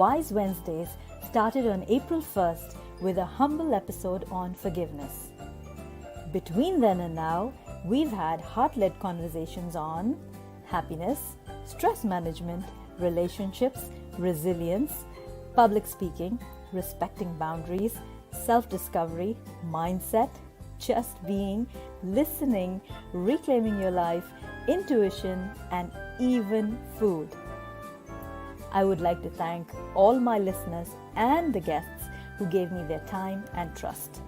Wise Wednesdays started on April 1st with a humble episode on forgiveness. Between then and now, we've had heart-led conversations on happiness, stress management, relationships, resilience, public speaking, respecting boundaries, self-discovery, mindset, just being, listening, reclaiming your life, intuition, and even food. I would like to thank all my listeners and the guests who gave me their time and trust.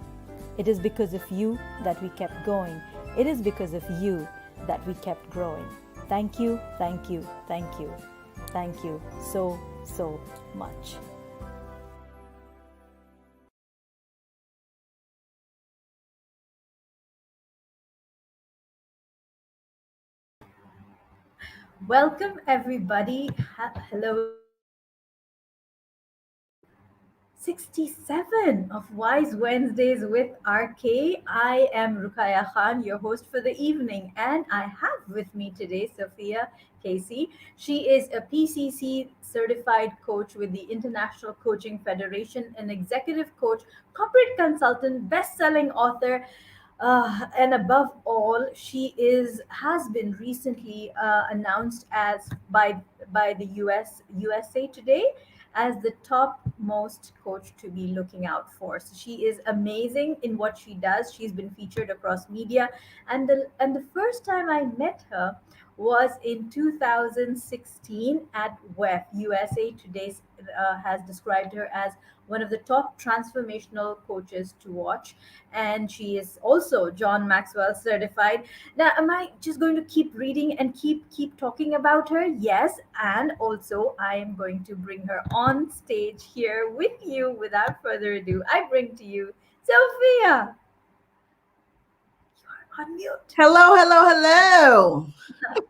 It is because of you that we kept going. It is because of you that we kept growing. Thank you, thank you, thank you. Thank you so, so much. Welcome everybody. Hello. 67 of Wise Wednesdays with RK. I am Ruqayya Khan, your host for the evening, and I have with me today Sophia Casey. She is a PCC certified coach with the International Coaching Federation, an executive coach, corporate consultant, best-selling author, and above all, she has been recently announced as by the USA Today as the top most coach to be looking out for. So she is amazing in what she does. She's been featured across media, and the first time I met her was in 2016 at WEF. USA Today has described her as one of the top transformational coaches to watch, and she is also John Maxwell certified. Now, am I just going to keep reading and keep talking about her? Yes, and also I am going to bring her on stage here with you. Without further ado, I bring to you Sophia. You are on mute. Hello, hello, hello.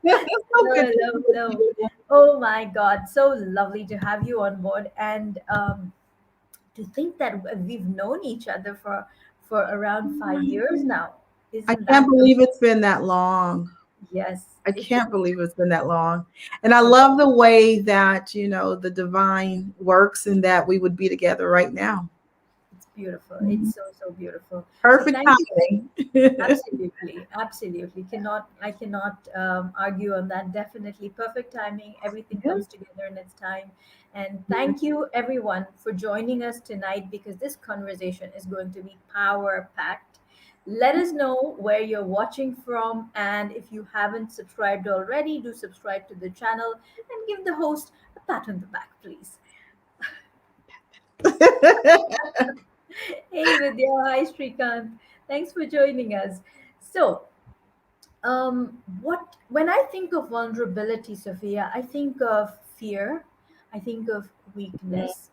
Hello. Oh my God, so lovely to have you on board, and to think that we've known each other for around 5 years now. I Isn't that can't believe it's been that long. yes? I can't believe it's been that long. And I love the way that, the divine works and that we would be together right now. It's beautiful. It's so beautiful. So Perfect thank you. timing. Absolutely. I cannot argue on that. Definitely perfect timing. Everything Yeah. comes together in its time. And thank you everyone for joining us tonight, because this conversation is going to be power packed. Let us know where you're watching from, and if you haven't subscribed already, do subscribe to the channel and give the host a pat on the back, please. Hey Vidya, hi Shrikant. Thanks for joining us. So, what when I think of vulnerability, Sophia, I think of fear, I think of weakness,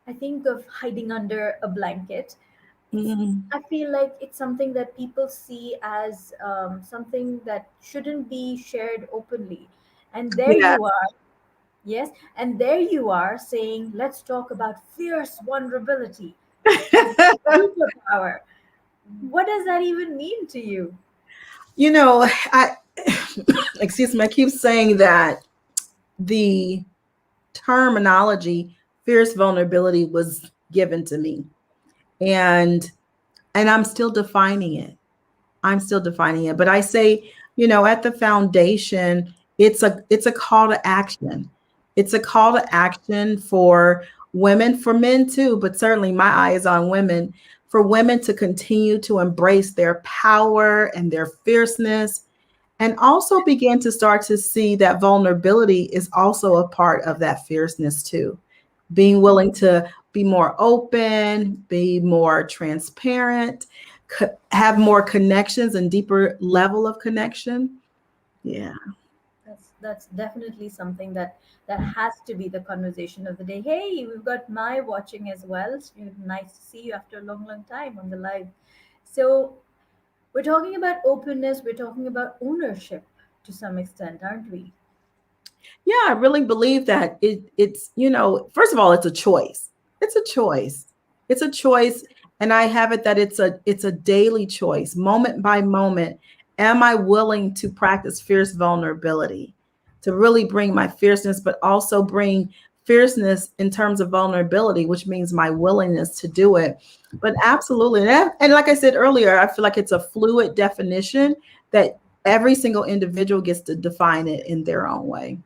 I think of hiding under a blanket. It's Mhm. I feel like it's something that people see as something that shouldn't be shared openly. And there Yeah. you are, yes, and there you are saying, let's talk about fierce vulnerability as superpower. What does that even mean to you? I excuse me, I keep saying that the terminology fierce vulnerability was given to me. And I'm still defining it. I'm still defining it. But I say, at the foundation, it's a call to action. It's a call to action for women, for men too, but certainly my eye is on women, for women to continue to embrace their power and their fierceness, and also begin to start to see that vulnerability is also a part of that fierceness too. Being willing to be more open, be more transparent, have more connections and deeper level of connection. Yeah. That's definitely something that has to be the conversation of the day. Hey, we've got Mai watching as well. It's nice to see you after a long time on the live. So we're talking about openness. We're talking about ownership to some extent, aren't we? Yeah, I really believe that it's, first of all, it's a choice. It's a choice. It's a choice. And I have it that it's a daily choice, moment by moment. Am I willing to practice fierce vulnerability, to really bring my fierceness, but also bring fierceness in terms of vulnerability, which means my willingness to do it. But absolutely. And like I said earlier, I feel like it's a fluid definition that every single individual gets to define it in their own way.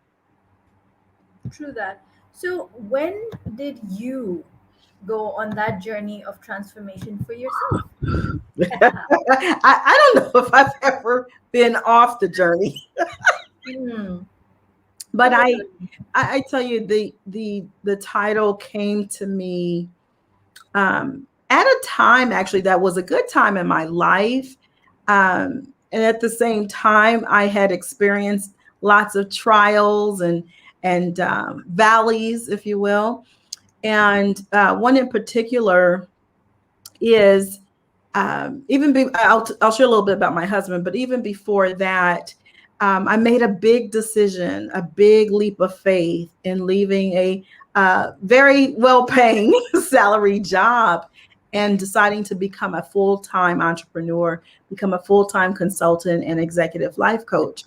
True that. So, when did you go on that journey of transformation for yourself? I don't know if I've ever been off the journey, Hmm. but So, what I tell you the title came to me at a time actually that was a good time in my life, and at the same time I had experienced lots of trials and valleys, if you will, and one in particular is I'll share a little bit about my husband, but even before that, I made a big decision, a big leap of faith in leaving a very well-paying salary job and deciding to become a full-time entrepreneur, become a full-time consultant and executive life coach.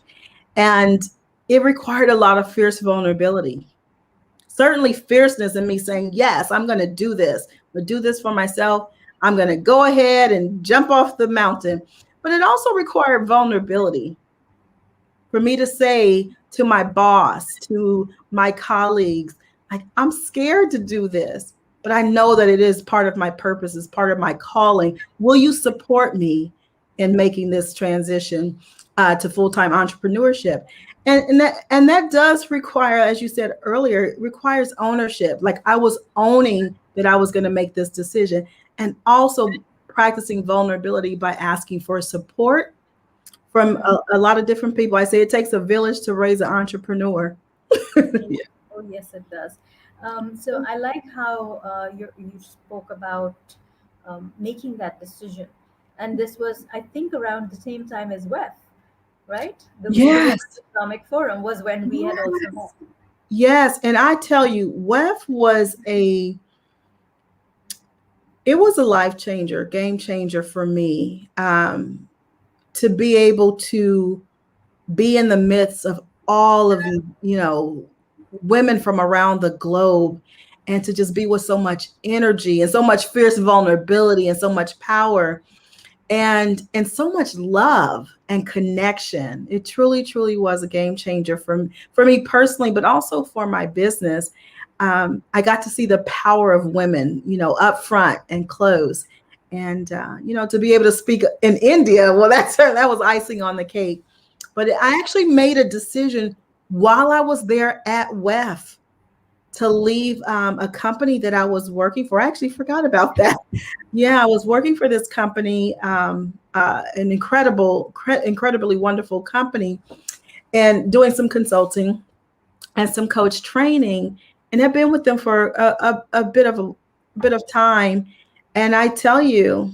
And it required a lot of fierce vulnerability. Certainly fierceness in me saying, yes, I'm going to do this. I'm going to do this for myself. I'm going to go ahead and jump off the mountain. But it also required vulnerability for me to say to my boss, to my colleagues, like, I'm scared to do this, but I know that it is part of my purpose, it's part of my calling. Will you support me in making this transition to full-time entrepreneurship? And that does require, as you said earlier, it requires ownership. Like, I was owning that I was going to make this decision, and also practicing vulnerability by asking for support from a lot of different people. I say it takes a village to raise an entrepreneur. Yes. Oh, yes, it does. So I like how you spoke about making that decision. And this was, I think, around the same time as WEF, right? The Yes. Women's Economic Forum was when we had also met. Yes. And I tell you, WEF was it was a life changer, game changer for me, to be able to be in the midst of all of the, women from around the globe, and to just be with so much energy and so much fierce vulnerability and so much power and so much love and connection. It truly, truly was a game changer for me personally, but also for my business. I got to see the power of women, up front and close. And, to be able to speak in India, well, that was icing on the cake. But I actually made a decision while I was there at WEF to leave a company that I was working for. I actually forgot about that. Yeah, I was working for this company, an incredibly wonderful company, and doing some consulting and some coach training, and have been with them for a bit of time. And I tell you,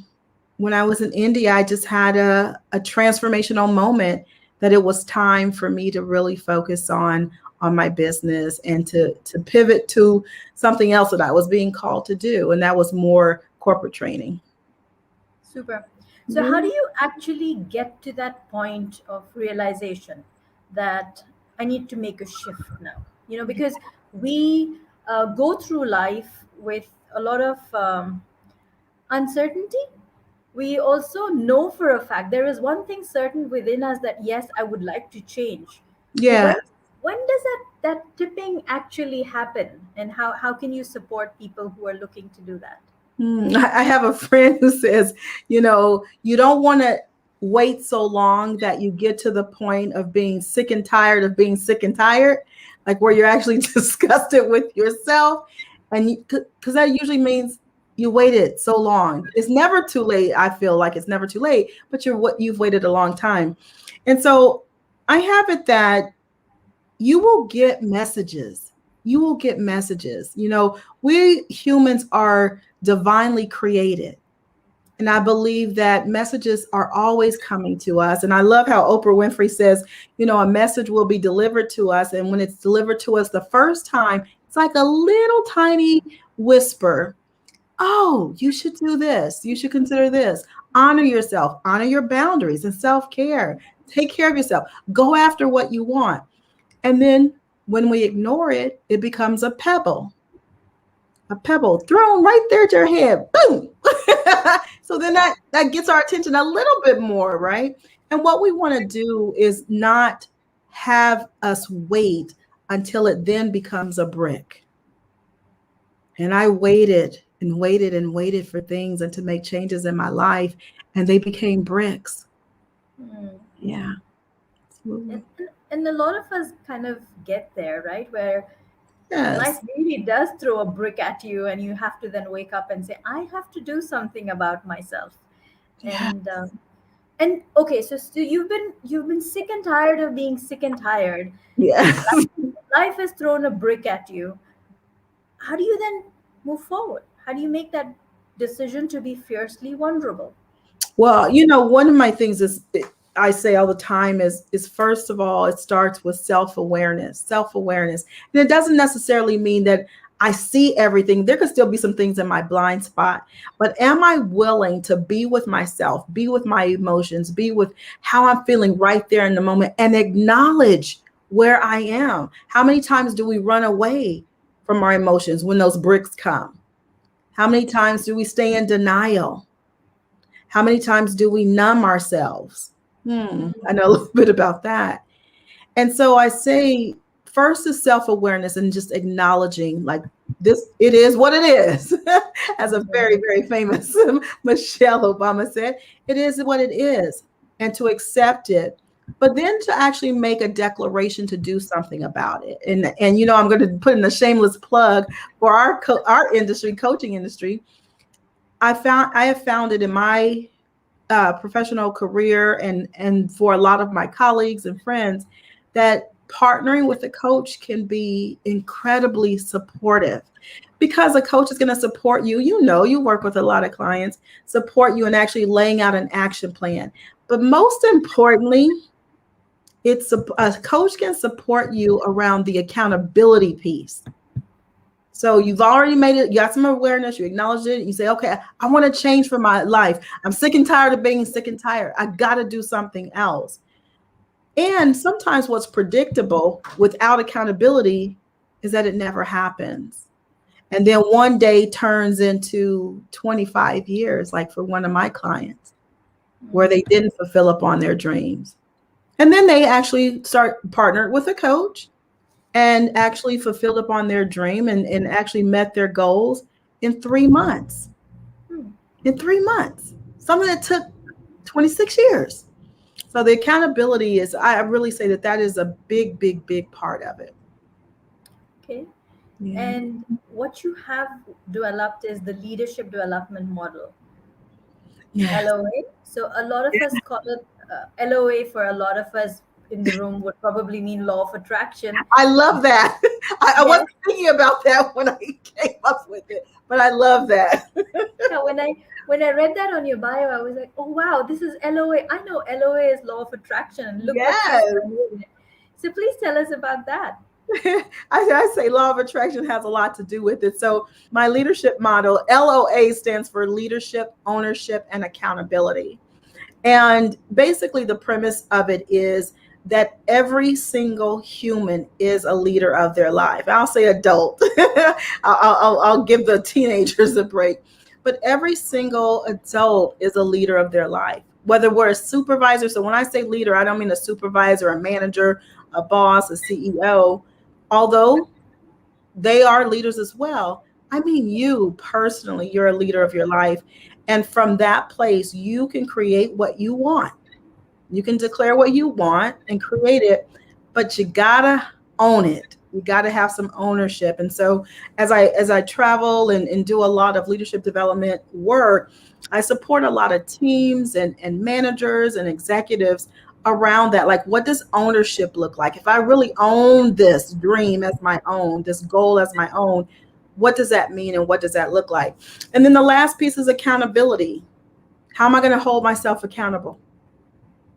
when I was in India, I just had a transformational moment that it was time for me to really focus on my business and to pivot to something else that I was being called to do. And that was more corporate training. Super. So, how do you actually get to that point of realization that I need to make a shift now? Because we go through life with a lot of uncertainty. We also know for a fact there is one thing certain within us that yes, I would like to change. But Yeah. when does that tipping actually happen, and how can you support people who are looking to do that? I have a friend who says, you don't want to wait so long that you get to the point of being sick and tired of being sick and tired, like where you're actually disgusted with yourself. And because that usually means you waited so long. It's never too late. I feel like it's never too late, but you've waited a long time. And so I have it that you will get messages. You will get messages. We humans are divinely created. And I believe that messages are always coming to us. And I love how Oprah Winfrey says, a message will be delivered to us. And when it's delivered to us the first time, it's like a little tiny whisper. Oh, you should do this. You should consider this. Honor yourself, honor your boundaries and self-care. Take care of yourself. Go after what you want. And then When we ignore it, it becomes a pebble thrown right there at your head. Boom. So then that gets our attention a little bit more, right? And what we want to do is not have us wait until it then becomes a brick. And I waited and waited and waited for things and to make changes in my life, and they became bricks. Mm. Yeah, And, absolutely. and a lot of us kind of get there, right? Where life Yes. really does throw a brick at you, and you have to then wake up and say, I have to do something about myself. Yeah. And okay, so you've been sick and tired of being sick and tired. Yes. Life has thrown a brick at you. How do you then move forward? How do you make that decision to be fiercely vulnerable? Well, one of my things I say all the time is first of all, it starts with self-awareness. Self-awareness. And it doesn't necessarily mean that I see everything. There could still be some things in my blind spot, but am I willing to be with myself, be with my emotions, be with how I'm feeling right there in the moment and acknowledge where I am? How many times do we run away from our emotions when those bricks come? How many times do we stay in denial? How many times do we numb ourselves? I know a little bit about that. And so I say, first is self awareness and just acknowledging, like, this, it is what it is. As a very, very famous Michelle Obama said, it is what it is, and to accept it. But then to actually make a declaration to do something about it. And I'm going to put in a shameless plug for our industry, coaching industry. I have found it in my professional career and for a lot of my colleagues and friends that partnering with a coach can be incredibly supportive, because a coach is going to support you. You work with a lot of clients, support you in actually laying out an action plan. But most importantly, a coach can support you around the accountability piece. So you've already made it, you got some awareness, you acknowledge it, you say, okay, I want to change for my life. I'm sick and tired of being sick and tired. I got to do something else. And sometimes what's predictable without accountability is that it never happens. And then one day turns into 25 years, like for one of my clients, where they didn't fulfill upon their dreams. And then they actually partnered with a coach and actually fulfilled upon their dream and actually met their goals in 3 months. Hmm. In 3 months, something that took 26 years. So the accountability is, I really say that is a big, big, big part of it. Okay. Yeah. And what you have developed is the leadership development model, Yes. LOA. So a lot of us call it LOA. For a lot of us in the room would probably mean law of attraction. I love that. I Yes. wasn't thinking about that when I came up with it, but I love that. Yeah, when I read that on your bio, I was like, oh wow, this is LOA. I know LOA is law of attraction. Look what she's Yes. doing. So please tell us about that. I say law of attraction has a lot to do with it. So my leadership model, LOA, stands for leadership, ownership, and accountability. And basically the premise of it is that every single human is a leader of their life. I'll say adult. I'll give the teenagers a break. But every single adult is a leader of their life, whether we're a supervisor. So when I say leader, I don't mean a supervisor, a manager, a boss, a CEO, although they are leaders as well. I mean, you personally, you're a leader of your life. And from that place, you can create what you want. You can declare what you want and create it, but you gotta own it. You gotta have some ownership. And so as I travel and do a lot of leadership development work, I support a lot of teams and managers and executives around that. Like, what does ownership look like? If I really own this dream as my own, this goal as my own, what does that mean and what does that look like? And then the last piece is accountability. How am I going to hold myself accountable?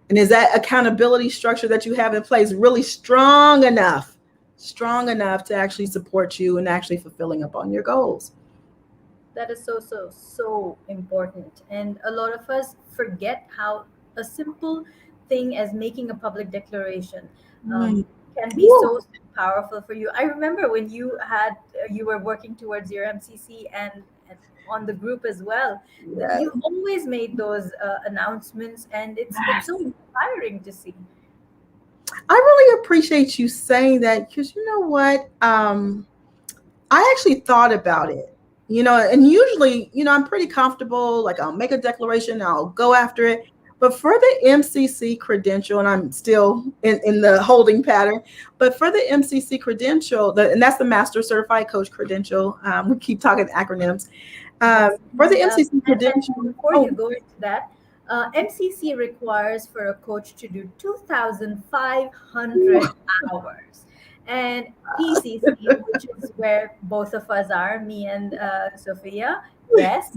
And is that accountability structure that you have in place really strong enough to actually support you and actually fulfilling upon your goals? That is so, so, so important. And a lot of us forget how a simple thing as making a public declaration. Mm. can be Woo. so powerful for you. I remember when you were working towards your MCC and on the group as well. Yes. You always made those announcements, and it's so inspiring to see. I really appreciate you saying that because you know what? I actually thought about it, and usually, I'm pretty comfortable. Like I'll make a declaration, I'll go after it. But for the MCC credential, and I'm still in the holding pattern, but for the MCC credential, and that's the Master Certified Coach credential. We keep talking acronyms. Yes. For the And, MCC and credential, before you oh, go into that, MCC requires for a coach to do 2,500 hours. And PCC, which is where both of us are, me and Sophia, yes,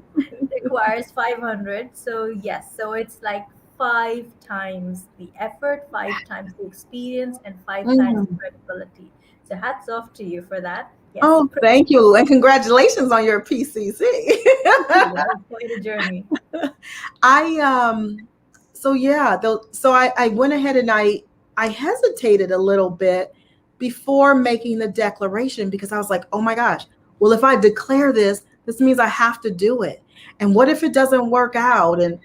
requires 500. So, yes, so it's like five times the effort, five times the experience, and five times the mhm. credibility. So, hats off to you for that. Yes. Oh, thank you, and congratulations on your PCC. Thank you. That was quite a journey. I so yeah, though so I went ahead and I hesitated a little bit before making the declaration because I was like, "Oh my gosh. Well, if I declare this means I have to do it. And what if it doesn't work out?" And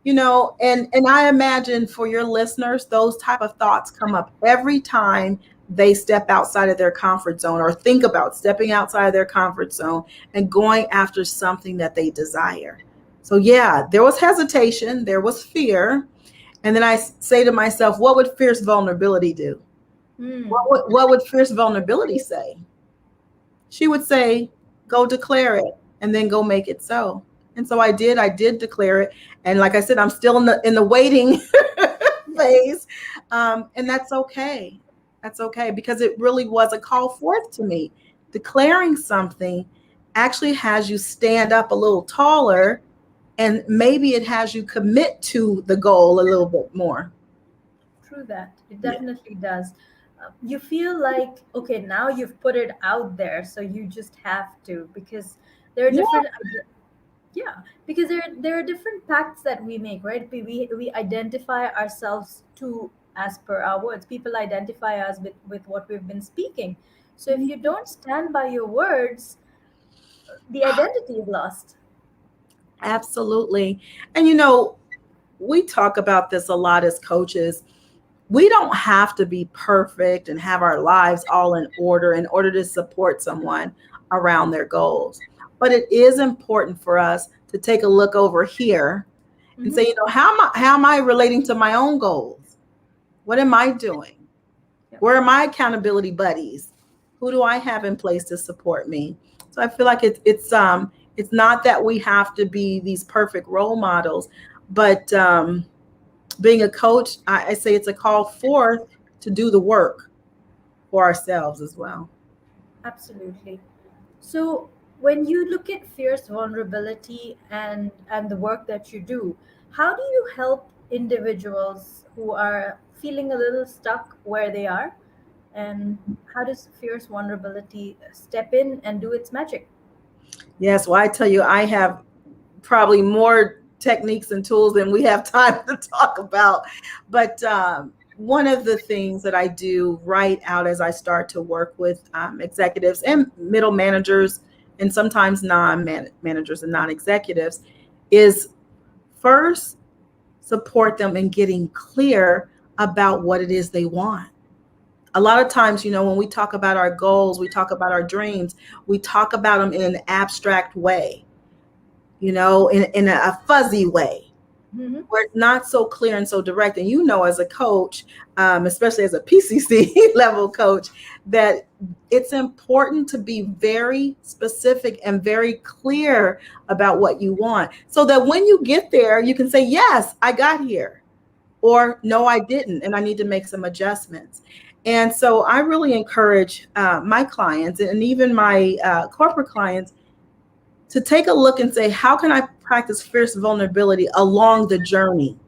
I imagine for your listeners those type of thoughts come up every time they step outside of their comfort zone or think about stepping outside of their comfort zone and going after something that they desire. So yeah, there was hesitation, there was fear, and then I say to myself, what would fierce vulnerability do? Hmm. What would fierce vulnerability say? She would say, go declare it and then go make it so. And so I did declare it. And like I said, I'm still in the waiting phase. And that's okay. That's okay because it really was a call forth to me. Declaring something actually has you stand up a little taller and maybe it has you commit to the goal a little bit more. True that. It Yeah. definitely does. You feel like, okay, now you've put it out there, so you just have to, because there are Yeah. different, yeah, because there are different pacts that we make, right? We identify ourselves to, as per our words. People identify us with what we've been speaking. So if you don't stand by your words, the identity is lost. Absolutely. And we talk about this a lot as coaches. We don't have to be perfect and have our lives all in order to support someone around their goals. But it is important for us to take a look over here and say, Mm-hmm. how am I relating to my own goals? What am I doing? Yep. Where are my accountability buddies? Who do I have in place to support me? So I feel like it's not that we have to be these perfect role models, but being a coach, I say it's a call forth to do the work for ourselves as well. Absolutely. So when you look at fierce vulnerability and the work that you do, how do you help individuals who are feeling a little stuck where they are? And how does fierce vulnerability step in and do its magic? Yes, well, I tell you, I have probably more techniques and tools than we have time to talk about. But one of the things that I do right out as I start to work with executives and middle managers, and sometimes non-managers and non-executives, is first support them in getting clear about what it is they want. A lot of times, when we talk about our goals, we talk about our dreams, we talk about them in an abstract way, in a fuzzy way Hmm. where it's not so clear and so direct. And as a coach, especially as a PCC level coach, that it's important to be very specific and very clear about what you want so that when you get there, you can say, yes, I got here, or no, I didn't, and I need to make some adjustments. And so I really encourage my clients and even my corporate clients to take a look and say, how can I practice fierce vulnerability along the journey?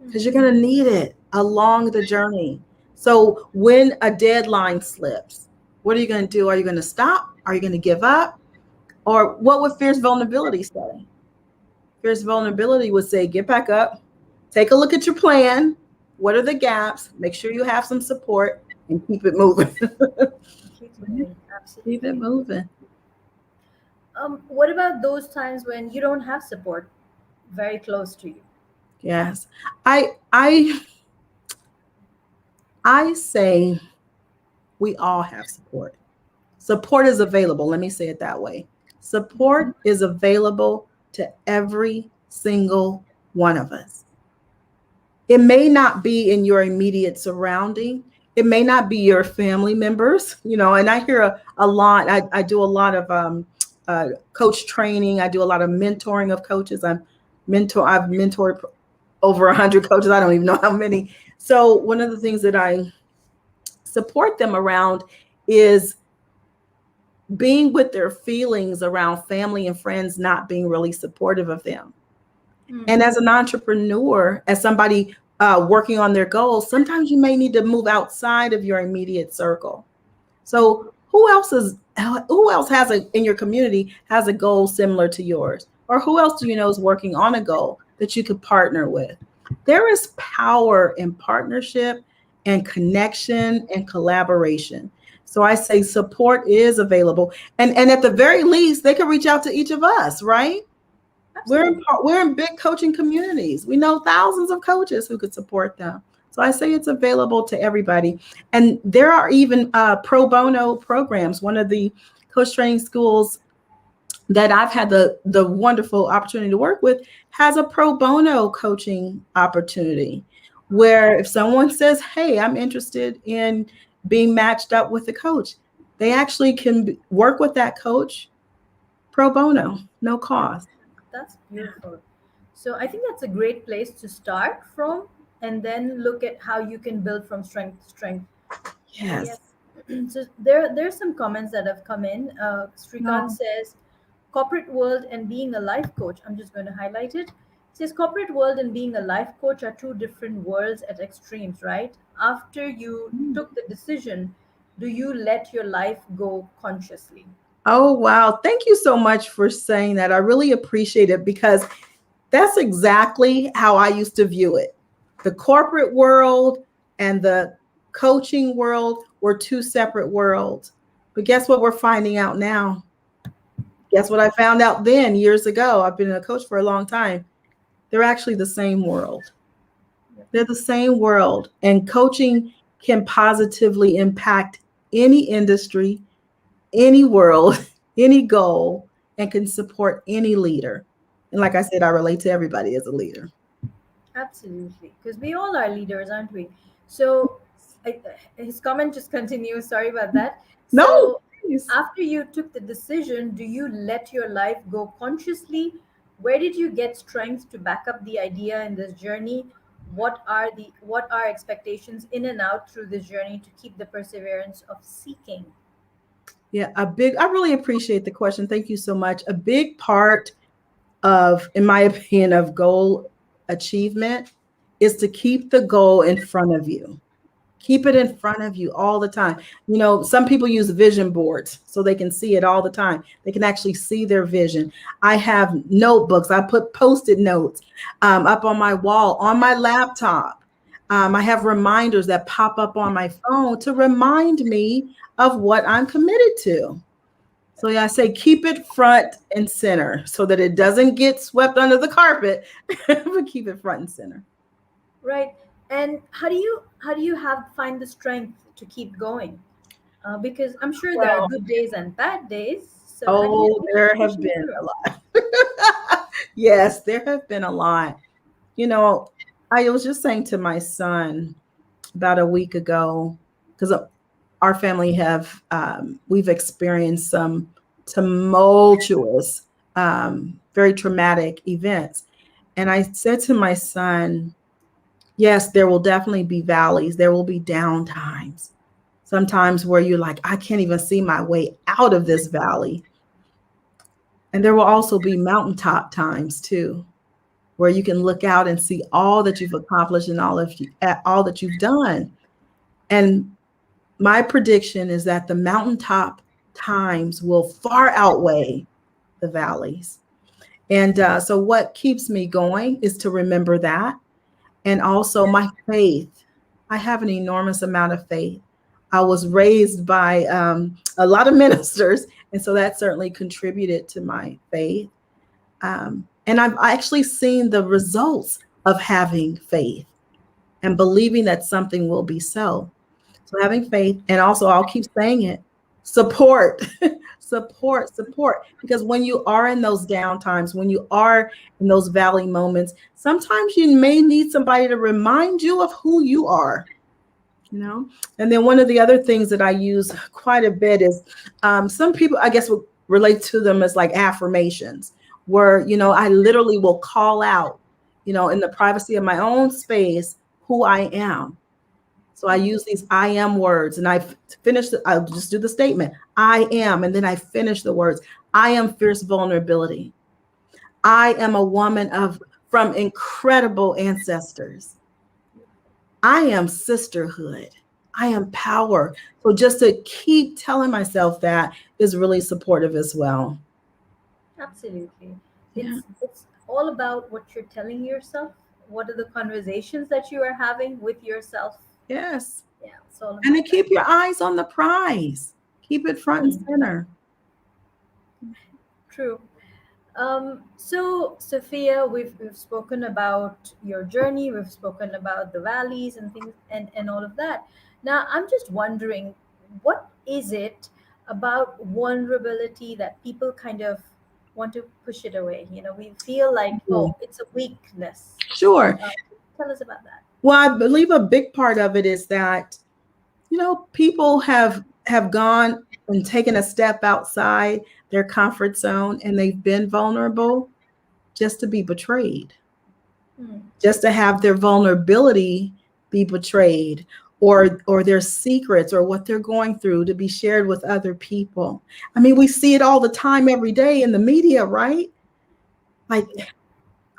Because you're going to need it along the journey. So when a deadline slips, what are you going to do? Are you going to stop? Are you going to give up? Or what would fierce vulnerability say? Fierce vulnerability would say, get back up, take a look at your plan. What are the gaps? Make sure you have some support. and keep it moving. Keep moving. Keep it Absolutely. moving. What about those times when you don't have support very close to you? Yes. I I I say we all have support. Support is available. Let me say it that way. Mhm. Support is available to every single one of us. It may not be in your immediate surrounding. It may not be your family members, and I hear a lot. I do a lot of coach training. I do a lot of mentoring of coaches. I've mentored over 100 coaches. I don't even know how many. So one of the things that I support them around is being with their feelings around family and friends not being really supportive of them. And Hmm. as an entrepreneur, as somebody working on their goals, sometimes you may need to move outside of your immediate circle. So who else has in your community has a goal similar to yours? Or who else do you know is working on a goal that you could partner with? There is power in partnership and connection and collaboration. So I say support is available. And at the very least, they can reach out to each of us, right? Absolutely. We're in big coaching communities. We know thousands of coaches who could support them. So I say it's available to everybody. And there are even pro bono programs. One of the coach training schools that I've had the wonderful opportunity to work with has a pro bono coaching opportunity where if someone says, "Hey, I'm interested in being matched up with a coach," they actually can work with that coach pro bono, no cost. That's beautiful. So I think that's a great place to start from, and then look at how you can build from strength to strength. So Yes. yes. So there's some comments that have come in. Srikant No. says, corporate world and being a life coach. I'm just going to highlight it. It says corporate world and being a life coach are two different worlds at extremes, right? After you took the decision, do you let your life go consciously? Oh, wow. Thank you so much for saying that. I really appreciate it because that's exactly how I used to view it. The corporate world and the coaching world were two separate worlds. But guess what we're finding out now? Guess what I found out then years ago? I've been a coach for a long time. They're actually the same world. They're the same world. And coaching can positively impact any industry, any world, any goal, and can support any leader. And like I said, I relate to everybody as a leader. Absolutely, because we all are leaders, aren't we? So, I, his comment just continues. Sorry about that. No, So, please. after you took the decision, do you let your life go consciously? Where did you get strength to back up the idea in this journey? What are expectations in and out through this journey to keep the perseverance of seeking? Yeah, I really appreciate the question. Thank you so much. A big part of, in my opinion, of goal achievement is to keep the goal in front of you. Keep it in front of you all the time. Some people use vision boards so they can see it all the time. They can actually see their vision. I have notebooks. I put post-it notes up on my wall, on my laptop. I have reminders that pop up on my phone to remind me of what I'm committed to. So yeah, I say keep it front and center so that it doesn't get swept under the carpet, but keep it front and center. Right. And how do you have find the strength to keep going? Because I'm sure there are Well, good days and bad days. So how do you oh, how do you there push have them been through? a lot. Yes, there have been a lot. You know, I was just saying to my son about a week ago, because our family we've experienced some tumultuous, very traumatic events. And I said to my son, yes, there will definitely be valleys. There will be down times. Sometimes where you're like, I can't even see my way out of this valley. And there will also be mountaintop times too, where you can look out and see all that you've accomplished and all that you've done. And my prediction is that the mountaintop times will far outweigh the valleys. And so, what keeps me going is to remember that. And also, my faith. I have an enormous amount of faith. I was raised by a lot of ministers, and so that certainly contributed to my faith. And I've actually seen the results of having faith and believing that something will be so. So having faith, and also I'll keep saying it, support, support. Because when you are in those down times, when you are in those valley moments, sometimes you may need somebody to remind you of who you are. You know, and then one of the other things that I use quite a bit is some people, I guess, would relate to them as like affirmations, where, I literally will call out, in the privacy of my own space, who I am. So I use these I am words, and I'll just do the statement, I am, and then I finish the words. I am fierce vulnerability. I am a woman from incredible ancestors. I am sisterhood. I am power. So just to keep telling myself that is really supportive as well. Absolutely. Yeah. It's all about what you're telling yourself. What are the conversations that you are having with yourself? Yes. Yeah, it's all And to about that. keep your eyes on the prize. Keep it front and Mm, center. true. So Sophia, we've spoken about your journey, we've spoken about the valleys and things and all of that. Now I'm just wondering, what is it about vulnerability that people kind of want to push it away? We feel like, Cool. oh, it's a weakness. Sure. Uh, Tell us about that. Well, I believe a big part of it is that, people have gone and taken a step outside their comfort zone, and they've been vulnerable just to be betrayed, Hmm. just to have their vulnerability be betrayed, or their secrets or what they're going through to be shared with other people. I mean, we see it all the time, every day in the media, right? Like, Yeah.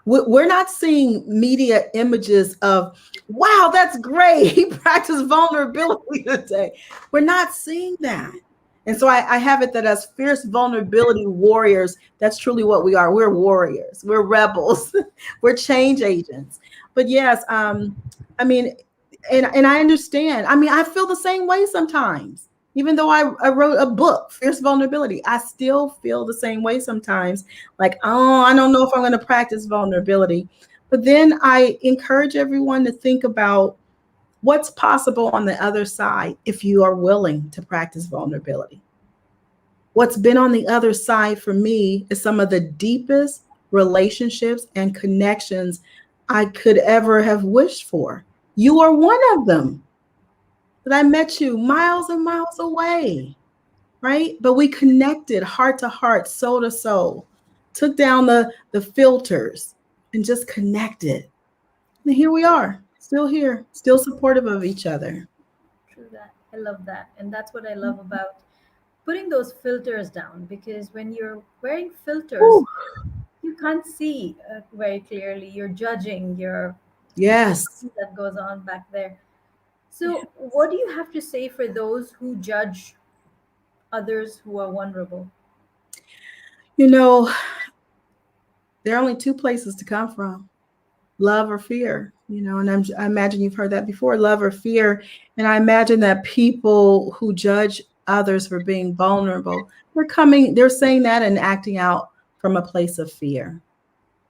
we're not seeing media images of, wow, that's great, he practiced vulnerability today. We're not seeing that. And so I have it that as fierce vulnerability warriors, that's truly what we are. We're warriors, we're rebels, we're change agents. But yes, I mean, and I understand. I mean, I feel the same way sometimes. Even though I wrote a book, Fierce Vulnerability, I still feel the same way sometimes. Like, oh, I don't know if I'm going to practice vulnerability. But then I encourage everyone to think about what's possible on the other side if you are willing to practice vulnerability. What's been on the other side for me is some of the deepest relationships and connections I could ever have wished for. You are one of them. That I met you miles and miles away, right? But we connected heart to heart, soul to soul, took down the filters and just connected. And here we are, still here, still supportive of each other. True that. I love that. And that's what I love about putting those filters down, because when you're wearing filters, Whew. you can't see very clearly. You're judging the Yes. things that goes on back there. So, what do you have to say for those who judge others who are vulnerable? You know, there are only two places to come from, love or fear, and I imagine you've heard that before, love or fear. And I imagine that people who judge others for being vulnerable, they're saying that and acting out from a place of fear.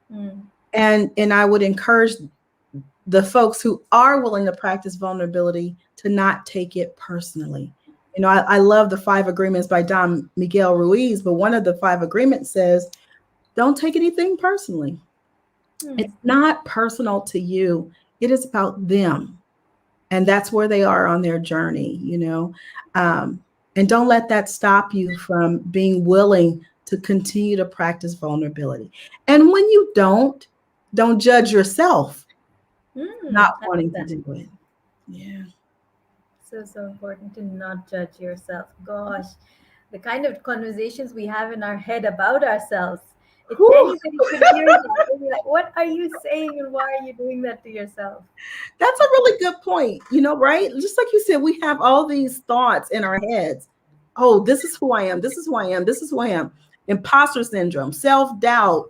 Mm, And I would encourage the folks who are willing to practice vulnerability to not take it personally. I love the 5 agreements by Don Miguel Ruiz, but one of the 5 agreements says, don't take anything personally. mm, It's not personal to you. It is about them. And that's where they are on their journey. And don't let that stop you from being willing to continue to practice vulnerability. And when you don't judge yourself not I love wanting to that. do it. Yeah. So important to not judge yourself. Gosh, the kind of conversations we have in our head about ourselves. If Whew. anybody could hear that, they'd be like, "What are you saying, and why are you doing that to yourself?" That's a really good point, right? Just like you said, we have all these thoughts in our heads. Oh, this is who I am. This is who I am. This is who I am. Imposter syndrome, self-doubt,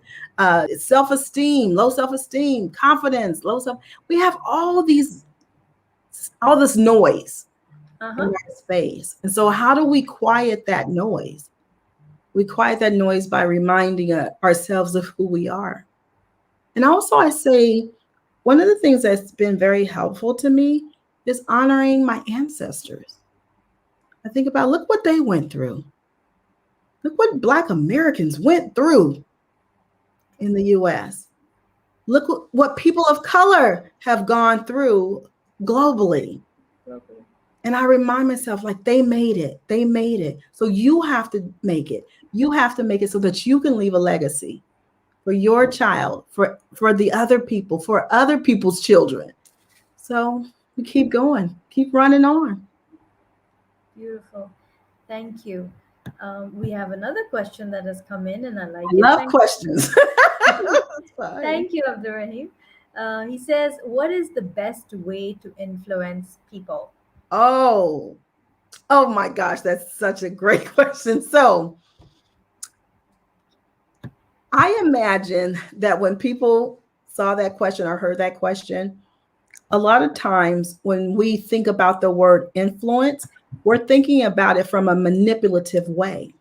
self-esteem, low self-esteem, confidence, low self. We have all this noise. in Uh-huh. that space. And so how do we quiet that noise? We quiet that noise by reminding ourselves of who we are. And also, I say one of the things that's been very helpful to me is honoring my ancestors. I think about, look what they went through. Look what Black Americans went through in the US. Look what people of color have gone through globally. Okay. And I remind myself, like, they made it. They made it. So you have to make it. You have to make it so that you can leave a legacy for your child, for the other people, for other people's children. So we keep going, keep running on. Beautiful. Thank you. We have another question that has come in, and I I like it. love questions. That's fine. Thank you, Abdurrahim. He says, "What is the best way to influence people?" Oh, oh my gosh, that's such a great question. So I imagine that when people saw that question or heard that question, a lot of times when we think about the word influence, we're thinking about it from a manipulative way.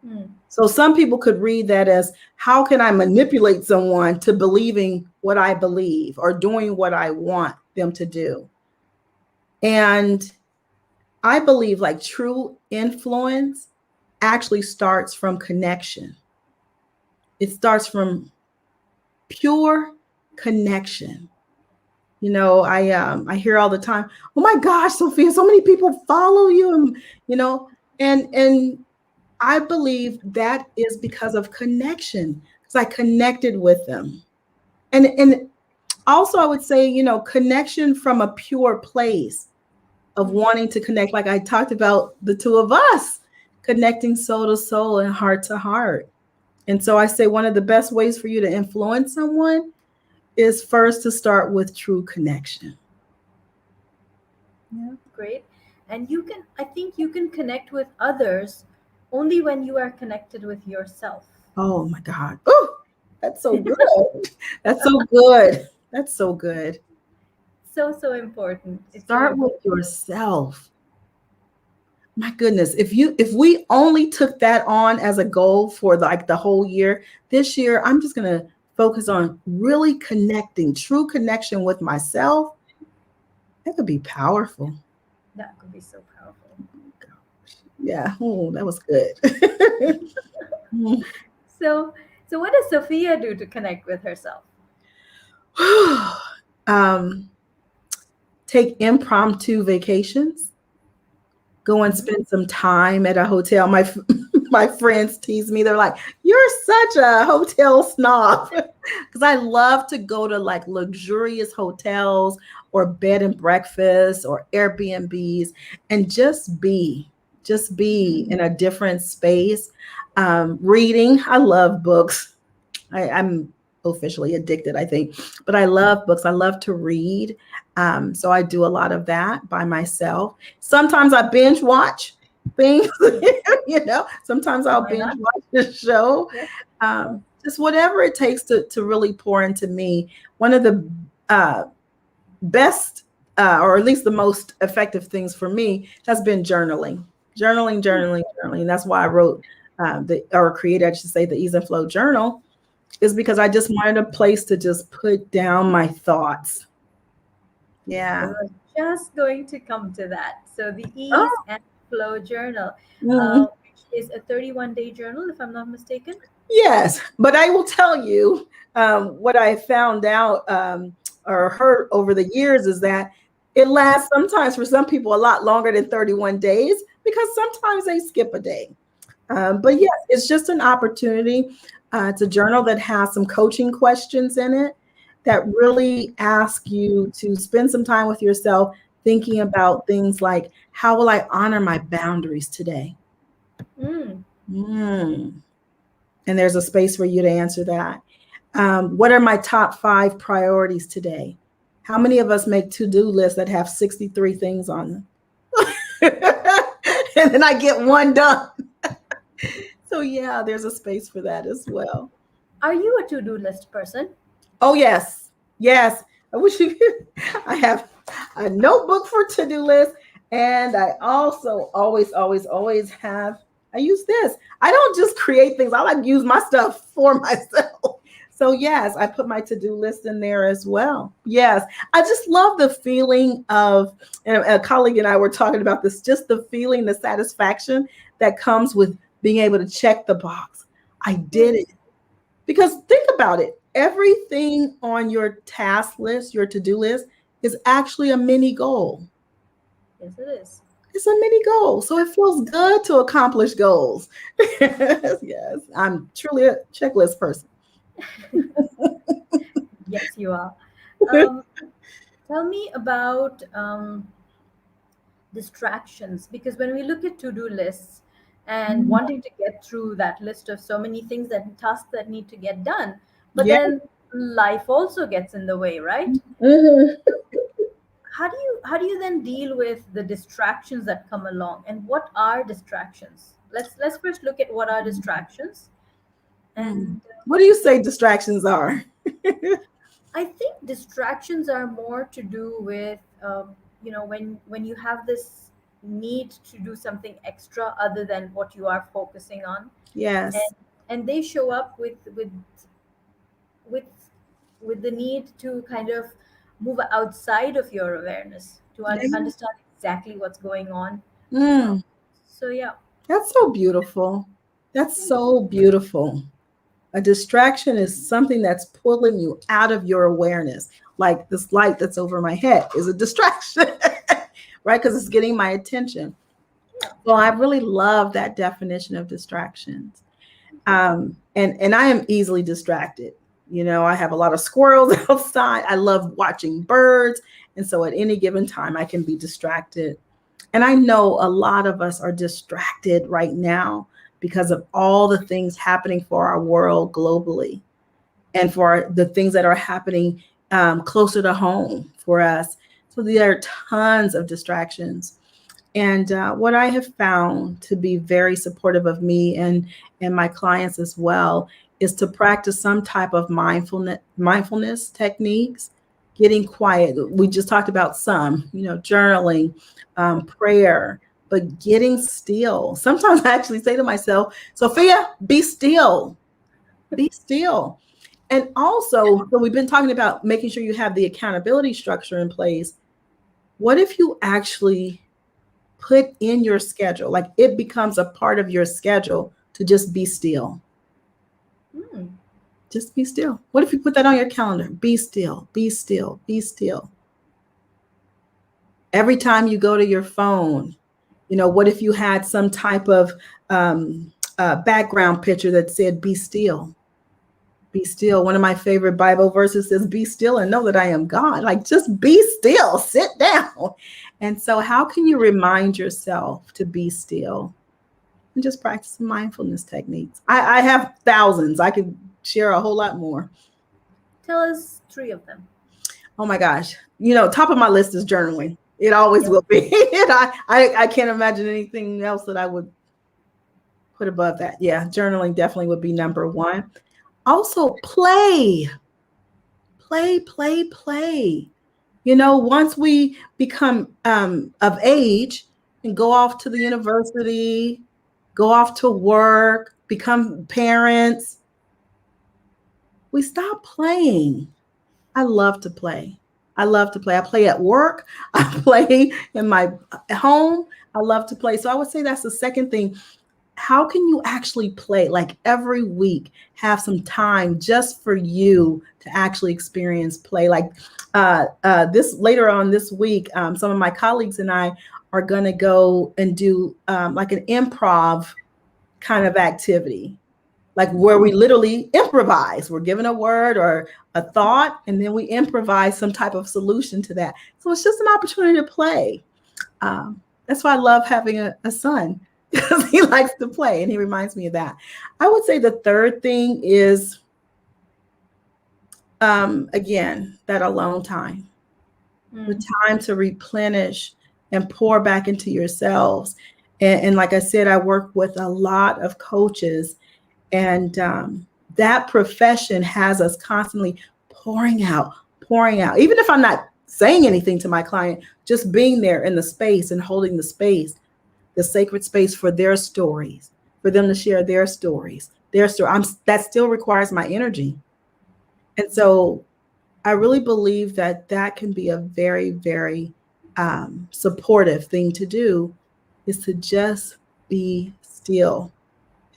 Hmm. So some people could read that as, how can I manipulate someone to believing what I believe or doing what I want them to do? And I believe like true influence actually starts from connection. It starts from pure connection. You know, I hear all the time, "Oh my gosh, Sophia, so many people follow you," and you know, and I believe that is because of connection, because I connected with them. And also I would say, you know, connection from a pure place of Hmm. wanting to connect, like I talked about the two of us connecting soul to soul and heart to heart. And so I say one of the best ways for you to influence someone is first to start with true connection. Yeah. Great. And I think you can connect with others only when you are connected with yourself. Oh my God. Oh, that's so good. That's so good. That's so good. So important. It's so Start with important. yourself. My goodness, if we only took that on as a goal for like the whole year, this year I'm just going to focus on really connecting, true connection with myself. That could be powerful. That could be so powerful. Yeah, oh, that was good. So, so what does Sophia do to connect with herself? um, take impromptu vacations. Go and Mhm. spend some time at a hotel. My my friends tease me. They're like, "You're such a hotel snob," because I love to go to like luxurious hotels or bed and breakfast or Airbnbs and just be in a different space. Reading, I love books. I'm officially addicted, I think, but I love books. I love to read. So I do a lot of that by myself. Sometimes I binge watch things, you know, sometimes I'll Why binge not? watch the show. Yes. Just whatever it takes to really pour into me. One of the best, or at least the most effective things for me has been journaling. Journaling. That's why I wrote or created, I should say, the Ease and Flow Journal, is because I just wanted a place to just put down my thoughts. I Yeah. was just going to come to that. So the Oh, Ease and Flow Journal, mm, which is a 31-day journal, if I'm not mistaken. yes. But I will tell you what I found out or heard over the years is that it lasts sometimes for some people a lot longer than 31 days because sometimes they skip a day. But yes, it's just an opportunity. It's a journal that has some coaching questions in it that really ask you to spend some time with yourself thinking about things like, how will I honor my boundaries today? Mm. Mm. And there's a space for you to answer that. What are my top 5 priorities today? How many of us make to-do lists that have 63 things on them? And then I get one done. So yeah, there's a space for that as well. Are you a to-do list person? Oh yes, yes. I wish you. I have a notebook for to-do list, And I also always have, I use this. I don't just create things. I like to use my stuff for myself. So yes, I put my to-do list in there as well. Yes, I just love the feeling of, and a colleague and I were talking about this, just the feeling, the satisfaction that comes with being able to check the box. I did it. Because think about it. Everything on your task list, your to-do list, is actually a mini goal. Yes, it is. It's a mini goal. So it feels good to accomplish goals. Yes, I'm truly a checklist person. Yes, you are. Um, Tell me about distractions, because when we look at to-do lists and wanting to get through that list of so many things that tasks that need to get done, but Yeah. then life also gets in the way, right? Mhm. How do you then deal with the distractions that come along, and what are distractions? Let's first look at what are distractions. Mm. And What do you say distractions are? I think distractions are more to do with when you have this need to do something extra other than what you are focusing on, Yes. and they show up with with the need to kind of move outside of your awareness to Yeah. understand exactly what's going on. Um, Mm. so yeah. That's so beautiful. That's so beautiful. A distraction is something that's pulling you out of your awareness. Like this light that's over my head is a distraction, right? Because it's getting my attention. Yeah. Well, I really love that definition of distractions. And I am easily distracted. You know, I have a lot of squirrels outside. I love watching birds. And so at any given time, I can be distracted. And I know a lot of us are distracted right now because of all the things happening for our world globally and for the things that are happening closer to home for us. So there are tons of distractions. And what I have found to be very supportive of me and my clients as well is to practice some type of mindfulness techniques, getting quiet. We just talked about some, journaling, prayer, but getting still. Sometimes I actually say to myself, Sophia, be still, be still. And also, so we've been talking about making sure you have the accountability structure in place. What if you actually put in your schedule, like it becomes a part of your schedule to just be still? Hmm. Just be still. What if you put that on your calendar? Be still, be still, be still. Every time you go to your phone, what if you had some type of background picture that said, be still? Be still. One of my favorite Bible verses says, be still and know that I am God. Like, just be still, sit down. And so, how can you remind yourself to be still? And just practice some mindfulness techniques. I have thousands. I could share a whole lot more. Tell us three of them. Oh my gosh. Top of my list is journaling. It always Yep. will be. And I can't imagine anything else that I would put above that. Yeah, journaling definitely would be number one. Also, play. Play, play, play. Once we become of age and go off to the university, go off to work, become parents, we stop playing. I love to play. I love to play. I play at work. I play in my home. I love to play. So I would say that's the second thing. How can you actually play, like every week, have some time just for you to actually experience play? Like this later on this week, some of my colleagues and I are going to go and do like an improv kind of activity, like where we literally improvise. We're given a word or a thought, and then we improvise some type of solution to that. So it's just an opportunity to play. That's why I love having a son, because he likes to play and he reminds me of that. I would say the third thing is, again, that alone time, the Hmm. time to replenish and pour back into yourselves. And like I said, I work with a lot of coaches, and that profession has us constantly pouring out, pouring out. Even if I'm not saying anything to my client, just being there in the space and holding the space, the sacred space for their stories, for them to share their stories, their story. That still requires my energy. And so I really believe that that can be a very, very supportive thing to do, is to just be still,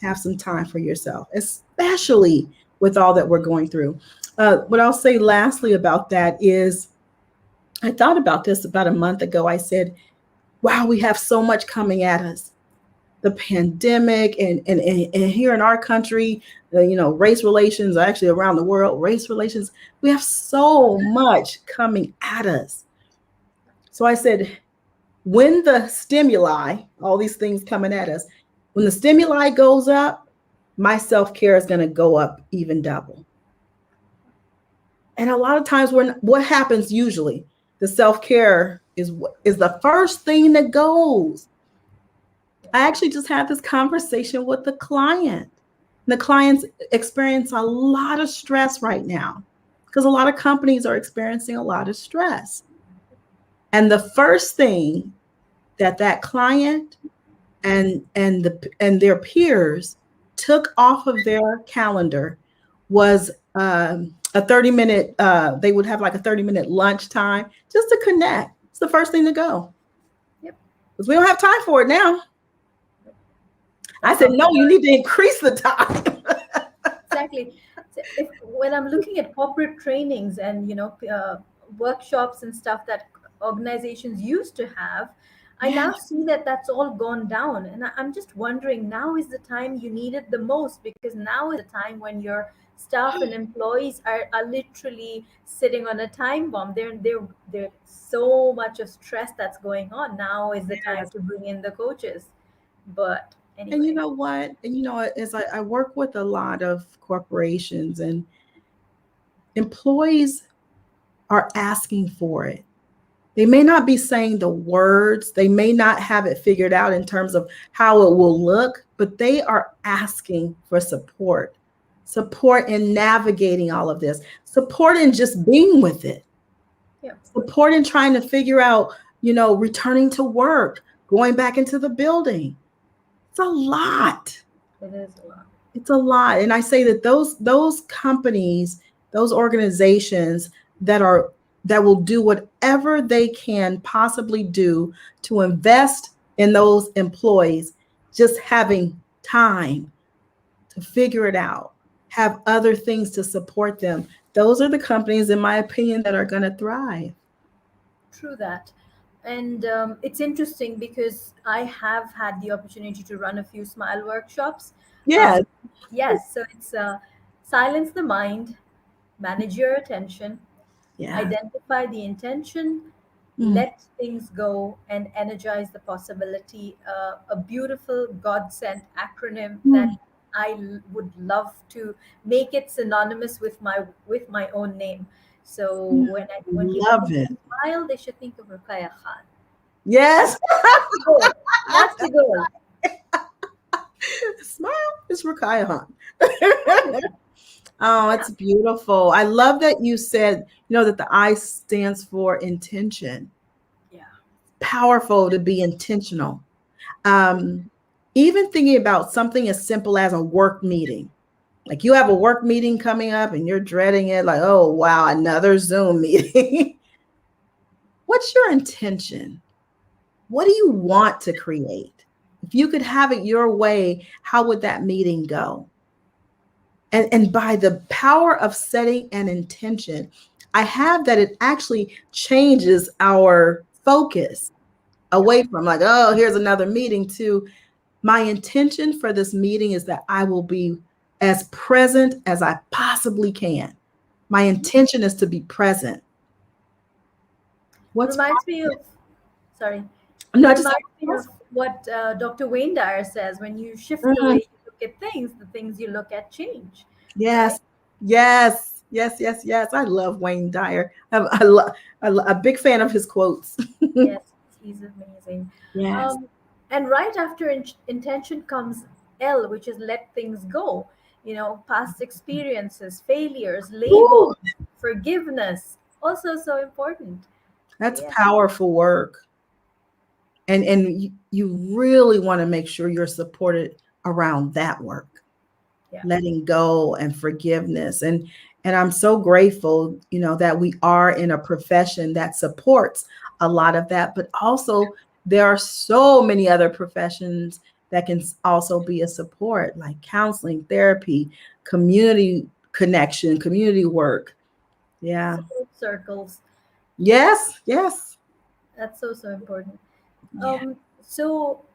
have some time for yourself, especially with all that we're going through. What I'll say lastly about that is, I thought about this about a month ago. I said, wow, we have so much coming at us. The pandemic, and here in our country, race relations, actually around the world, race relations, we have so much coming at us. So I said, when the stimuli, all these things coming at us, when the stimuli goes up, my self-care is going to go up even double. And a lot of times, what happens usually, the self-care is the first thing that goes. I actually just had this conversation with the client. The clients experience a lot of stress right now because a lot of companies are experiencing a lot of stress. And the first thing that client and their peers took off of their calendar was a 30-minute, they would have like a 30-minute lunch time just to connect. It's the first thing to go. Yep. Because we don't have time for it now. I said, no, you need to increase the time. Exactly. So when I'm looking at corporate trainings and workshops and stuff that organizations used to have, I now see that that's all gone down, and I'm just wondering, now is the time you need it the most, because now is the time when your staff and employees are literally sitting on a time bomb. There's so much of stress that's going on. Now is the time to bring in the coaches. But anyway. And you know what? And as I work with a lot of corporations, and employees are asking for it. They may not be saying the words, they may not have it figured out in terms of how it will look, but they are asking for support in navigating all of this, support in just being with it, support in trying to figure out, returning to work, going back into the building. It's a lot. It is a lot. It's a lot. And I say that those companies, those organizations that will do whatever they can possibly do to invest in those employees, just having time to figure it out, have other things to support them. Those are the companies, in my opinion, that are going to thrive. True that. And it's interesting because I have had the opportunity to run a few smile workshops. Yes. Yes. So it's silence the mind, manage your attention, identify the intention, let things go, and energize the possibility. A beautiful God sent acronym that I would love to make it synonymous with my own name. So when people love think it. of smile, they should think of Ruqayya Khan. Yes. That's the goal. Smile is Ruqayya Khan. Oh, it's beautiful. I love that you said, that the I stands for intention. Yeah. Powerful to be intentional. Even thinking about something as simple as a work meeting. Like you have a work meeting coming up and you're dreading it, like, oh, wow, another Zoom meeting. What's your intention? What do you want to create? If you could have it your way, how would that meeting go? And by the power of setting an intention, I have that it actually changes our focus away from like, oh, here's another meeting, to my intention for this meeting is that I will be as present as I possibly can. My intention is to be present. Reminds me of what Dr. Wayne Dyer says: when you shift the way you look at things, the things you look at change. Yes, right? yes. I love Wayne Dyer. I'm a big fan of his quotes. Yes, he's amazing. Yes. And right after intention comes L, which is let things go. Past experiences, failures, labels, forgiveness, also so important. That's Yeah. powerful work. And you really want to make sure you're supported around that work, Yeah. letting go and forgiveness. And I'm so grateful, that we are in a profession that supports a lot of that, but also there are so many other professions that can also be a support, like counseling, therapy, community connection, community work. Yeah. Support circles. Yes, yes. That's so, so important. Yeah. So,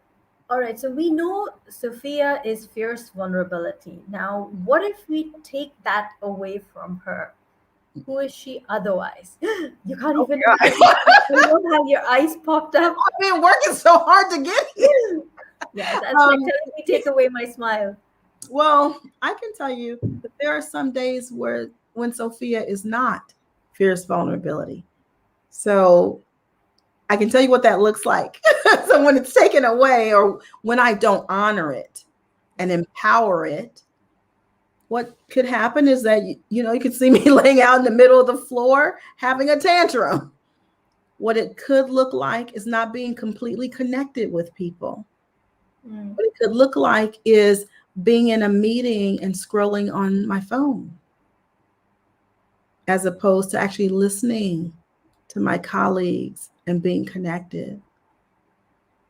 all right. So we know Sophia is fierce vulnerability. Now, what if we take that away from her? Who is she otherwise? You can't Oh even my imagine. God. You don't have your eyes popped up. I've been working so hard to get here. Yeah, that's like Um, telling me take away my smile. well, I can tell you that there are some days when Sophia is not fierce vulnerability. So I can tell you what that looks like. So when it's taken away or when I don't honor it and empower it, what could happen is that you could see me laying out in the middle of the floor having a tantrum. What it could look like is not being completely connected with people. Mm. What it could look like is being in a meeting and scrolling on my phone as opposed to actually listening to my colleagues and being connected.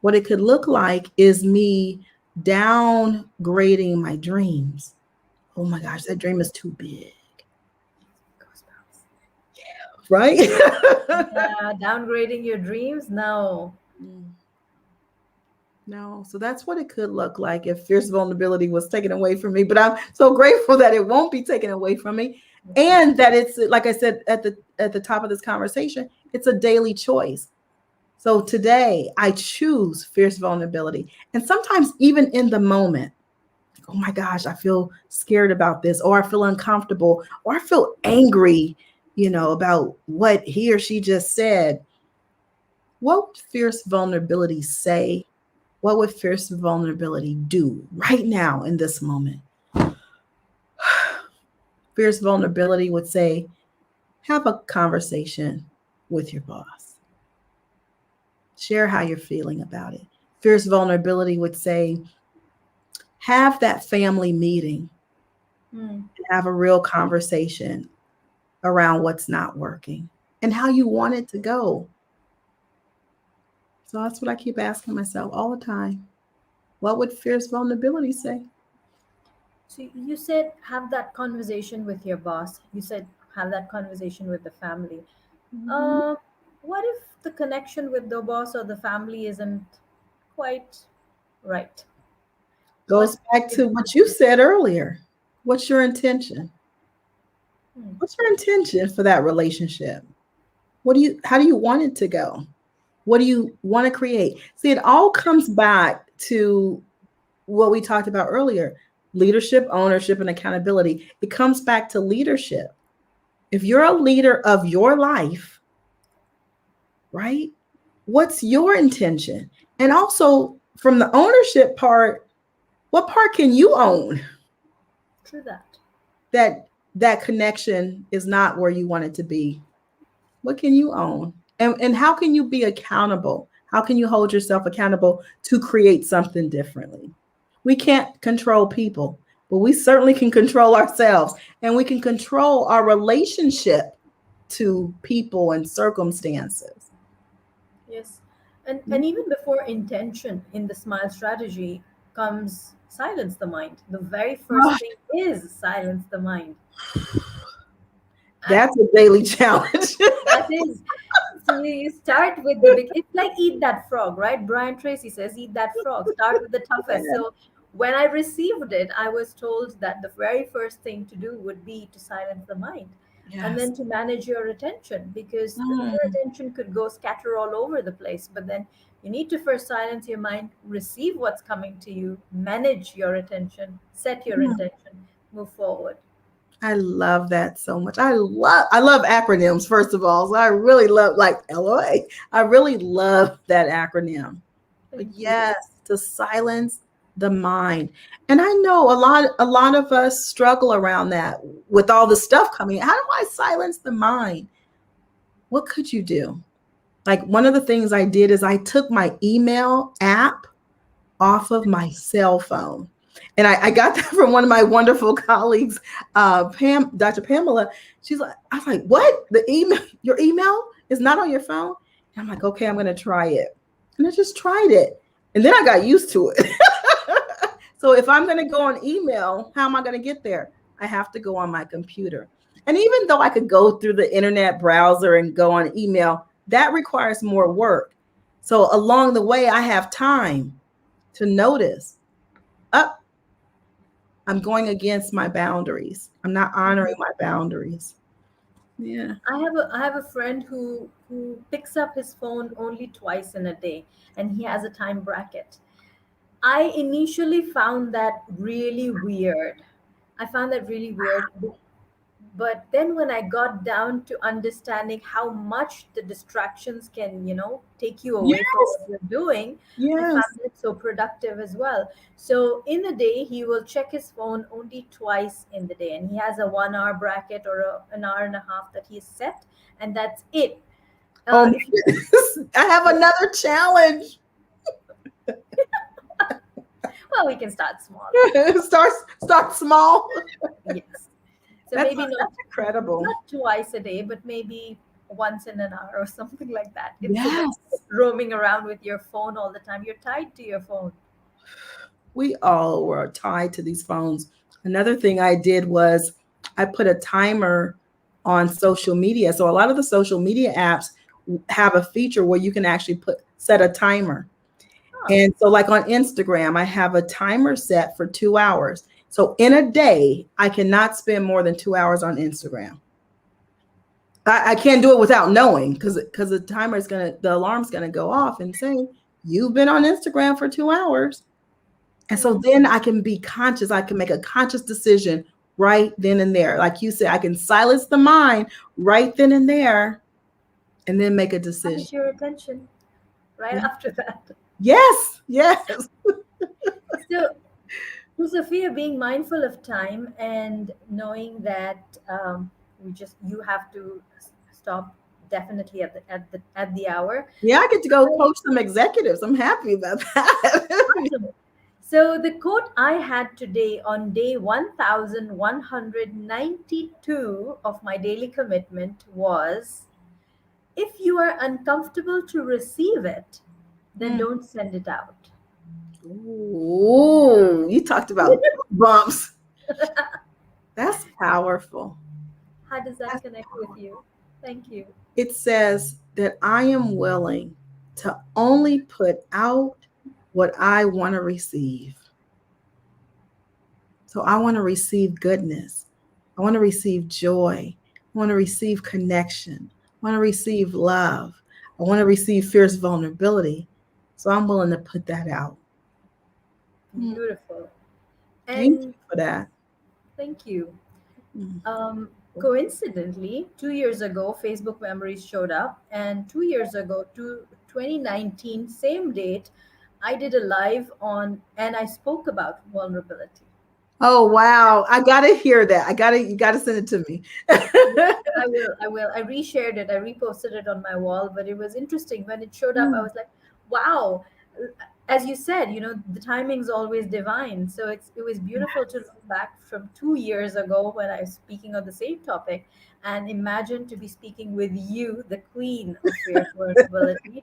What it could look like is me downgrading my dreams. Oh my gosh, that dream is too big, Goosebumps. right? Downgrading your dreams? No. No, so that's what it could look like if fierce vulnerability was taken away from me. But I'm so grateful that it won't be taken away from me, and that it's, like I said at the top of this conversation, it's a daily choice. So today I choose fierce vulnerability, and sometimes even in the moment, oh my gosh, I feel scared about this, or I feel uncomfortable, or I feel angry, about what he or she just said. What would fierce vulnerability say? What would fierce vulnerability do right now in this moment? Fierce vulnerability would say, have a conversation with your boss. Share how you're feeling about it. Fierce vulnerability would say, have that family meeting, Mm. have a real conversation around what's not working and how you want it to go. So that's what I keep asking myself all the time. What would fierce vulnerability say? So you said have that conversation with your boss. You said have that conversation with the family. Mhm. Uh, what if the connection with the boss or the family isn't quite right? Goes What? back to what you said earlier. What's your intention? Hmm. What's your intention for that relationship? How do you want it to go? What do you want to create? See, it all comes back to what we talked about earlier: leadership, ownership, and accountability. It comes back to leadership. If you're a leader of your life, right? What's your intention? And also from the ownership part, what part can you own? True that. That connection is not where you want it to be. What can you own? And how can you be accountable? How can you hold yourself accountable to create something differently? We can't control people, but we certainly can control ourselves, and we can control our relationship to people and circumstances. Yes. And even before intention in the smile strategy comes silence the mind. The very first Ah, thing is silence the mind. that's a daily challenge. That is. So you start with the big. It's like eat that frog, right? Brian Tracy says eat that frog. Start with the toughest. Yeah. So when I received it, I was told that the very first thing to do would be to silence the mind, and Yes. then to manage your attention, because your Mm, attention could go scatter all over the place. But then you need to first silence your mind, receive what's coming to you, manage your attention, set your mm. intention, move forward. I love that so much. I love acronyms, first of all. So I really love, like, LOA. I really love that acronym. But Thank you. yes, to silence the mind. And I know a lot of us struggle around that with all the stuff coming. How do I silence the mind? What could you do? Like one of the things I did is I took my email app off of my cell phone. And I got that from one of my wonderful colleagues, Dr. Pamela. She's like, I was like, what? The email, your email is not on your phone? And I'm like, okay, I'm going to try it. And I just tried it. And then I got used to it. So if I'm going to go on email, how am I going to get there? I have to go on my computer. And even though I could go through the internet browser and go on email, that requires more work. So along the way, I have time to notice, up, I'm going against my boundaries. I'm not honoring my boundaries. Yeah. I have a friend who picks up his phone only twice in a day, and he has a time bracket. I initially found that really weird. I found that really weird. But then when I got down to understanding how much the distractions can, take you away from Yes. what you're doing, I Yes. found it so productive as well. So in a day, he will check his phone only twice in the day, and he has a 1 hour bracket or an hour and a half that he's set, and that's it. Oh my If you, goodness. I have another challenge. well, we can start small. Start small. Yes. So That's maybe incredible. not twice a day, but maybe once in an hour or something like that. Instead of Yes. roaming around with your phone all the time, you're tied to your phone. We all were tied to these phones. Another thing I did was I put a timer on social media. So a lot of the social media apps have a feature where you can actually set a timer. Huh. And so like on Instagram, I have a timer set for 2 hours. So in a day, I cannot spend more than 2 hours on Instagram. I can't do it without knowing because the alarm's gonna go off and say, you've been on Instagram for 2 hours. And so then I can be conscious. I can make a conscious decision right then and there. Like you said, I can silence the mind right then and there and then make a decision. Have your attention right Yeah. after that. Yes, yes. So, Sophia, being mindful of time and knowing that you have to stop definitely at the hour. Yeah, I get to go coach some executives. I'm happy about that. Awesome. So the quote I had today on day 1192 of my daily commitment was, if you are uncomfortable to receive it, then don't send it out. Ooh, you talked about bumps. That's powerful. How does that connect with you? Thank you. It says that I am willing to only put out what I want to receive. So I want to receive goodness. I want to receive joy. I want to receive connection. I want to receive love. I want to receive fierce vulnerability. So I'm willing to put that out. Beautiful. Thank you And for that. thank you. Coincidentally, 2 years ago, Facebook Memories showed up, and 2 years ago, 2019, same date, I did a live and I spoke about vulnerability. Oh wow. I gotta hear that. You gotta send it to me. I will. I will. I reshared it. I reposted it on my wall. But it was interesting when it showed up. I was like, "Wow!" As you said, the timing's always divine. So it was beautiful to look back from 2 years ago when I was speaking on the same topic, and imagine to be speaking with you, the queen of fierce vulnerability,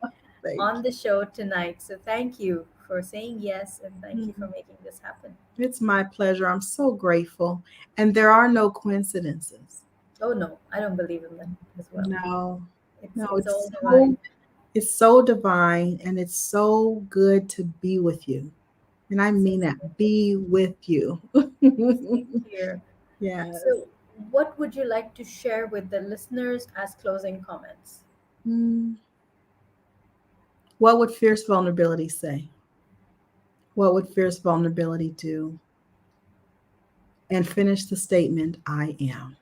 on the show tonight. So thank you for saying yes, and thank you for making this happen. It's my pleasure. I'm so grateful. And there are no coincidences. Oh no, I don't believe in them as well. No, no, It's all divine. it's so divine and it's so good to be with you. And I mean that, be with you. Here. Yeah. So, what would you like to share with the listeners as closing comments? What would fierce vulnerability say? What would fierce vulnerability do? And finish the statement, I am.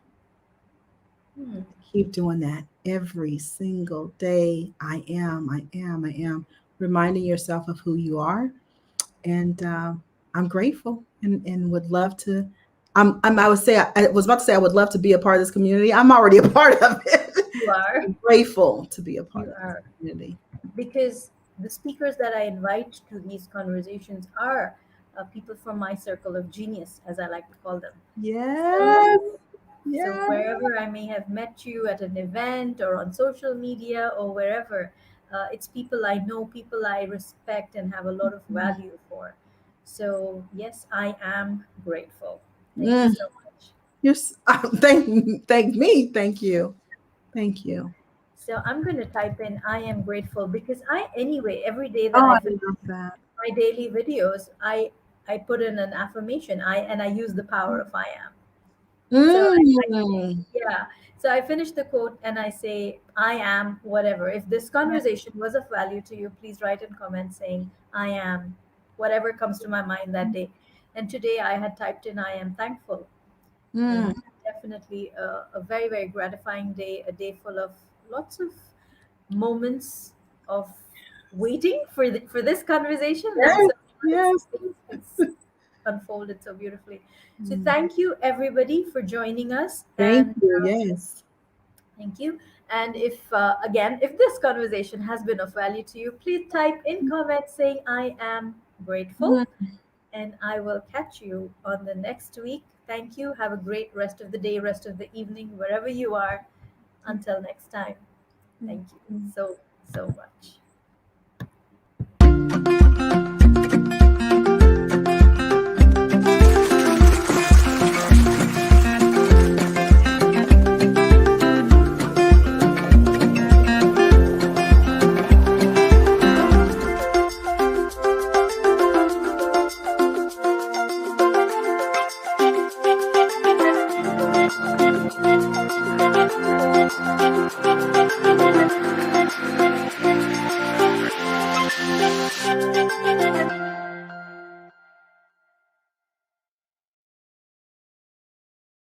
Keep doing that every single day. I am, I am, I am. Reminding yourself of who you are. And I'm grateful and would love to. I was about to say I would love to be a part of this community. I'm already a part of it. You are. I'm grateful to be a part You of this are. community. Because the speakers that I invite to these conversations are people from my circle of genius, as I like to call them. So, Yes. so Yes. wherever I may have met you at an event or on social media or wherever, it's people I know, people I respect and have a lot of value for. So yes, I am grateful. Thank you Mm. so much. Thank me. Thank you. Thank you. So I'm going to type in I am grateful because anyway, every day that Oh, I I finish love that. my daily videos, I put in an affirmation. I use the power of I am. So Mm. yeah. So I finish the quote and I say, I am whatever. If this conversation was of value to you, please write in comments saying I am whatever comes to my mind that day. And today I had typed in I am thankful. And Mm. definitely a very, very gratifying day, a day full of lots of moments of waiting for this conversation, and Yes. so Yes. it's unfolded so beautifully. So Mm. thank you everybody for joining us, Thank and you. Yes. thank you. And if again, if this conversation has been of value to you, please type in comments saying I am grateful, Mm. and I will catch you on the next week. Thank you. Have a great rest of the day, rest of the evening, wherever you are. Until next time. Thank you Mm. so, so much.